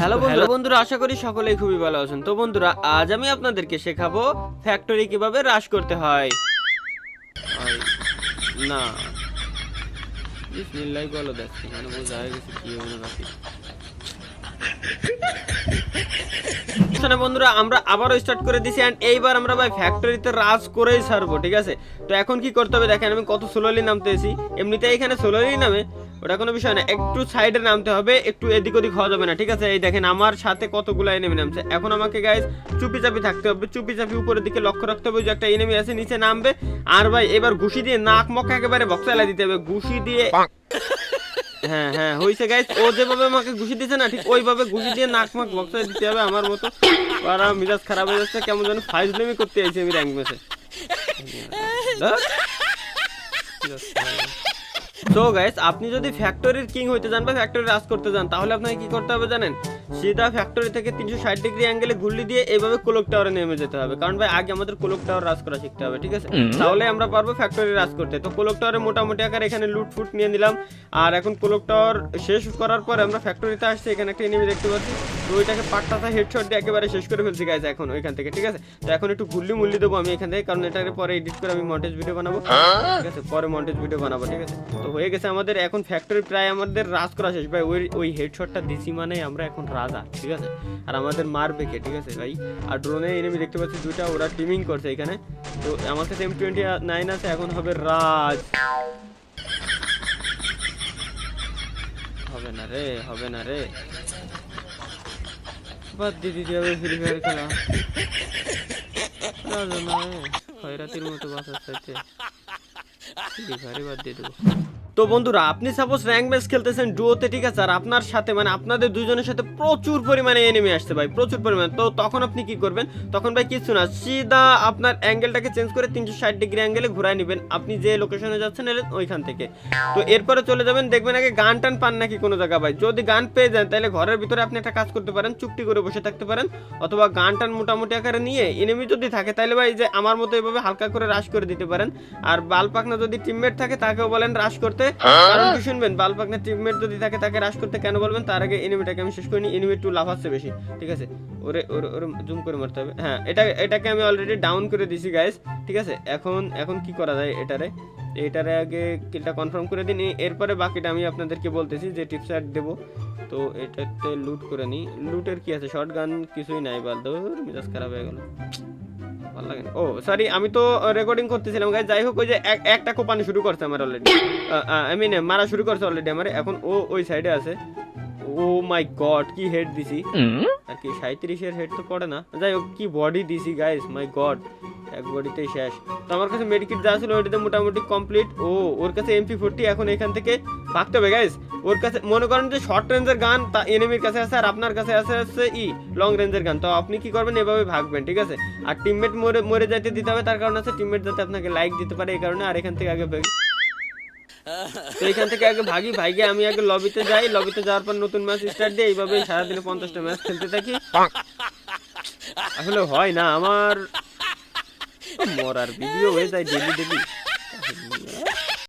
Hello বন্ধুরা, আশা করি সকলেই খুবই ভালো আছেন। তো বন্ধুরা, আজ আমি আপনাদেরকে শেখাবো ফ্যাক্টরি কিভাবে হ্রাস করতে হয়। না বিসমিল্লাহ বলো, দেখছি মানে বোঝা হয়ে গেছে কি মনে রাখি। বন্ধুরা, আমরা আবারও স্টার্ট করে দিছি এন্ড এইবার আমরা ভাই ফ্যাক্টরিতে রাজ করেই ছাড়বো, ঠিক আছে? তো এখন কি করতে হবে দেখেন, আমি কত স্লোলি নামতেছি। এমনিতে এখানে স্লোলি নামে, ওটা কোনো বিষয় না, একটু সাইডে নামতে হবে, একটু এদিক ওদিক হওয়া যাবে না, ঠিক আছে? এই দেখেন আমার সাথে কতগুলো এনিমি নামছে। এখন আমাকে গাইস চুপি চাপি থাকতে হবে, চুপি চাপি উপরের দিকে লক্ষ্য রাখতে হবে যে একটা এনিমি আছে নিচে নামবে। আর ভাই এবার ঘুষি দিয়ে নাক মুখ একেবারে বক্সালা দিতে হবে, ঘুষি দিয়ে। হ্যাঁ হ্যাঁ হয়েছে গাইস, ও যেভাবে আমাকে ঘুষি দিচ্ছে না, ঠিক ওইভাবে ঘুষি দিয়ে নাক মুখ বক্সালা দিতে হবে আমার মতো। আর মিজাজ খারাপ হয়ে যাচ্ছে, কেমন যেন ফাইজলামি করতে আইছি আমি র্যাঙ্ক ম্যাচে। তো গাইস, আপনি যদি ফ্যাক্টরির কিং হইতে যান বা ফ্যাক্টরি রাজ করতে যান, তাহলে আপনাকে কি করতে হবে জানেন? সিধা ফ্যাক্টরি থেকে 360 ডিগ্রি অ্যাঙ্গেলে গুল্লি দিয়ে এইভাবে ক্লক টাওয়ারে নেমে যেতে হবে। কারণ ভাই আগে আমাদের ক্লক টাওয়ার রাজ করা শিখতে হবে, ঠিক আছে? তাহলে আমরা পারবো ফ্যাক্টরি রাজ করতে। তো ক্লক টাওয়ারে মোটামুটি আকার এখানে লুট ফুট নিয়ে নিলাম। আর এখন ক্লক টাওয়ার শেষ করার পরে আমরা ফ্যাক্টরিতে আসছি, এখানে একটা এনিমি দেখতে পাচ্ছি। তো ওইটাকে পাট্টাটা হেডশট দিয়ে একেবারে শেষ করে ফেলছি গাইস এখন ওইখান থেকে, ঠিক আছে? তো এখন একটু গুল্লি মুল্লি দেবো আমি এখান থেকে, কারণ এটাকে পরে এডিট করে আমি মন্টেজ ভিডিও বানাবো, ঠিক আছে? পরে মন্টেজ ভিডিও বানাবো, ঠিক আছে? তো হয়ে গেছে আমাদের এখন ফ্যাক্টরি প্রায় আমাদের রাজ করা শেষ ভাই। ওই হেডশটটা দিছি মানে আমরা এখন রাজা, ঠিক আছে? আর আমাদের মারবে কে, ঠিক আছে ভাই? আর ড্রোনে এনিমি দেখতে পাচ্ছি দুইটা, ওরা টিমিং করছে এখানে। তো আমার কাছে M29 আছে, এখন হবে রাজ। হবে না রে, হবে না রে, বাদ দিয়ে দিতে হবে ফ্রি ফায়ার খেলা। রাজা নয়, খয়রাতির মতো বাঁচার চাইতে ফ্রি ফায়ারই বাদ দিয়ে দেবো। তো বন্ধুরা, আপনি সাপোজ র্যাঙ্ক ম্যাচ খেলতেছেন ডুওতে, ঠিক আছে? আর আপনার সাথে মানে আপনাদের দুইজনের সাথে প্রচুর পরিমাণে এনিমি আসছে ভাই, প্রচুর পরিমাণে। তো তখন আপনি কি করবেন? তখন ভাই কিছু না, সিধা আপনার অ্যাঙ্গেলটাকে চেঞ্জ করে 360 ডিগ্রি অ্যাঙ্গেলে ঘুরায় নেবেন আপনি যে লোকেশনে যাচ্ছেন ওইখান থেকে। তো এরপরে চলে যাবেন, দেখবেন আগে গান টান পান নাকি কোনো জায়গা ভাই। যদি গান পেয়ে যান তাহলে ঘরের ভিতরে আপনি একটা কাজ করতে পারেন, চুপটি করে বসে থাকতে পারেন, অথবা গান টান মোটামুটি আকারে নিয়ে এনিমি যদি থাকে তাহলে ভাই যে আমার মতো এভাবে হালকা করে রাশ করে দিতে পারেন। আর বালপাকনা যদি টিমমেট থাকে তাকেও বলেন রাশ করতে। কারণ কি শুনবেন, বালপাকনা টিমমেট যদি থাকে তাকে রাশ করতে কেন বলবেন? তার আগে এনিমিটাকে আমি শেষ করিনি, এনিমি একটু লাফাচ্ছে বেশি, ঠিক আছে? ওরে ওরে ওরে জুম করে মারতে হবে। হ্যাঁ, এটাকে আমি অলরেডি ডাউন করে দিছি গাইস, ঠিক আছে? এখন কি করা যায় এটারে আগে কিলটা কনফার্ম করে দিন, এরপরে বাকিটা আমি আপনাদেরকে বলতেছি যে টিপস অ্যাড দেবো। তো এটাতে লুট করে নিই। লুটের কি আছে, শর্ট গান কিছুই নাই, বালদৌর মেজাজ খারাপ হয়ে গেল, ভালো লাগে না। ও সরি, আমি তো রেকর্ডিং করতেছিলাম গাইস। যাই হোক, ওই যে একটা কোপানি শুরু করছে আমার অলরেডি, আই মিন মারা শুরু করছে অলরেডি আমার। এখন ও ওই সাইডে আছে। ও মাই গড, কি হেড দিছি! আর কি 37-এর হেড তো পড়ে না। যাই হোক, কি বডি দিছি গাইস, মাই গড, এক বডিতেই শেষ। তো আমার কাছে মেডিকিট যা ছিল ওইটাতে মোটামুটি কমপ্লিট। ওর কাছে MP40, এখন এখান থেকে ভাগতে হবে গাইস। ওর কাছে মনে করেন যে শর্ট রেঞ্জের গান এনিমির কাছে আছে, আর আপনার কাছে আছে লং রেঞ্জের গান। তো আপনি কি করবেন, এভাবে ভাগবেন, ঠিক আছে? আর টিমমেট মরে যাইতে দিতে হবে, তার কারণ আছে টিমমেট যাতে আপনাকে লাইক দিতে পারে, এই কারণে। আর এখান থেকে আগে ভাগি, তো এখান থেকে আগে ভাগে আমি আগে লবিতে যাই, লবিতে যাওয়ার পর নতুন ম্যাচ স্টার্ট দিই। এইভাবে সারাদিনে 50টা ম্যাচ খেলতে থাকি। আসলে হয় না আমার, মরার ভিডিও হয়ে যায় ডেলি।